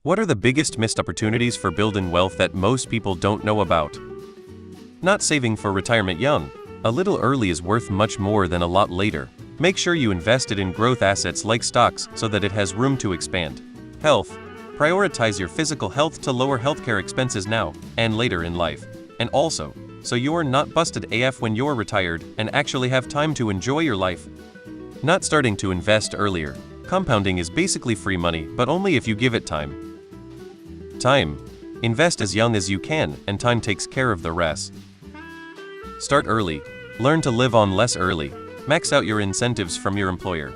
What are the biggest missed opportunities for building wealth that most people don't know about? Not saving for retirement young. A little early is worth much more than a lot later. Make sure you invest it in growth assets like stocks so that it has room to expand. Health. Prioritize your physical health to lower healthcare expenses now and later in life. And also, so you're not busted AF when you're retired and actually have time to enjoy your life. Not starting to invest earlier. Compounding is basically free money, but only if you give it time. Time. Invest as young as you can, and time takes care of the rest. Start early. Learn to live on less early. Max out your incentives from your employer.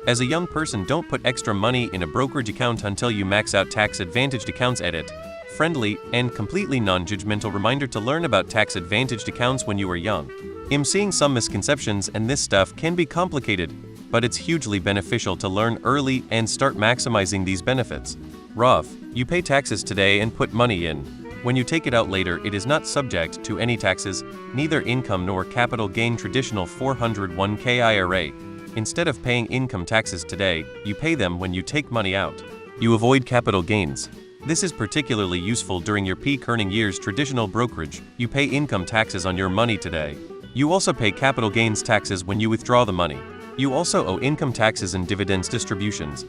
As a young person, don't put extra money in a brokerage account until you max out tax-advantaged accounts. Edit. Friendly and completely non-judgmental reminder to learn about tax-advantaged accounts when you are young. I'm seeing some misconceptions, and this stuff can be complicated, but it's hugely beneficial to learn early and start maximizing these benefits. Roth. You pay taxes today and put money in. When you take it out later, it is not subject to any taxes, neither income nor capital gain. Traditional 401k IRA. Instead of paying income taxes today, you pay them when you take money out. You avoid capital gains. This is particularly useful during your peak earning years. Traditional brokerage. You pay income taxes on your money today. You also pay capital gains taxes when you withdraw the money. You also owe income taxes and dividends distributions.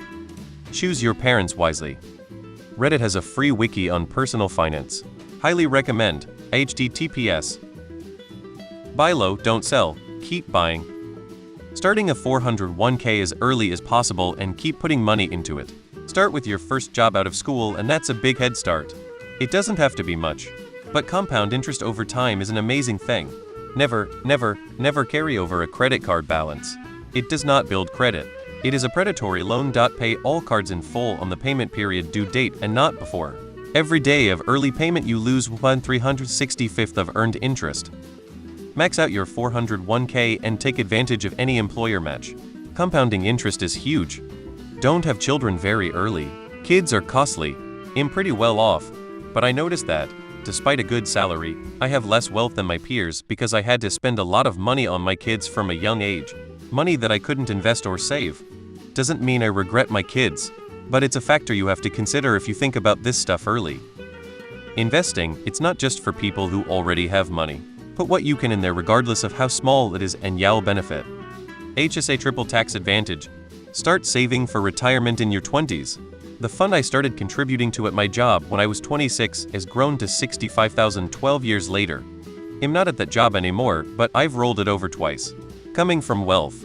Choose your parents wisely. Reddit has a free wiki on personal finance. Highly recommend. https. Buy low, don't sell, keep buying. Starting a 401k as early as possible and keep putting money into it. Start with your first job out of school, and that's a big head start. It doesn't have to be much, but compound interest over time is an amazing thing. Never, never, never carry over a credit card balance. It does not build credit. It is a predatory loan. Pay all cards in full on the payment period due date and not before. Every day of early payment you lose 1/365th of earned interest. Max out your 401k and take advantage of any employer match. Compounding interest is huge. Don't have children very early. Kids are costly. I'm pretty well off, but I noticed that, despite a good salary, I have less wealth than my peers because I had to spend a lot of money on my kids from a young age. Money that I couldn't invest or save. Doesn't mean I regret my kids, but it's a factor you have to consider if you think about this stuff early. Investing, it's not just for people who already have money. Put what you can in there regardless of how small it is, and you'll benefit. HSA Triple Tax Advantage. Start saving for retirement in your 20s. The fund I started contributing to at my job when I was 26 has grown to $65,000 12 years later. I'm not at that job anymore, but I've rolled it over twice. Coming from wealth.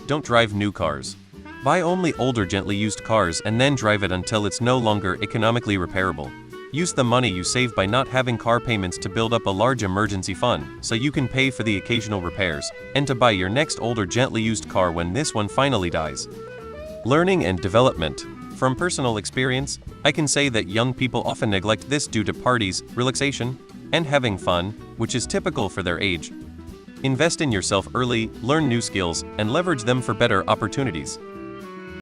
Don't drive new cars. Buy only older, gently used cars and then drive it until it's no longer economically repairable. Use the money you save by not having car payments to build up a large emergency fund so you can pay for the occasional repairs and to buy your next older, gently used car when this one finally dies. Learning and development. From personal experience, I can say that young people often neglect this due to parties, relaxation, and having fun, which is typical for their age. Invest in yourself early, learn new skills, and leverage them for better opportunities.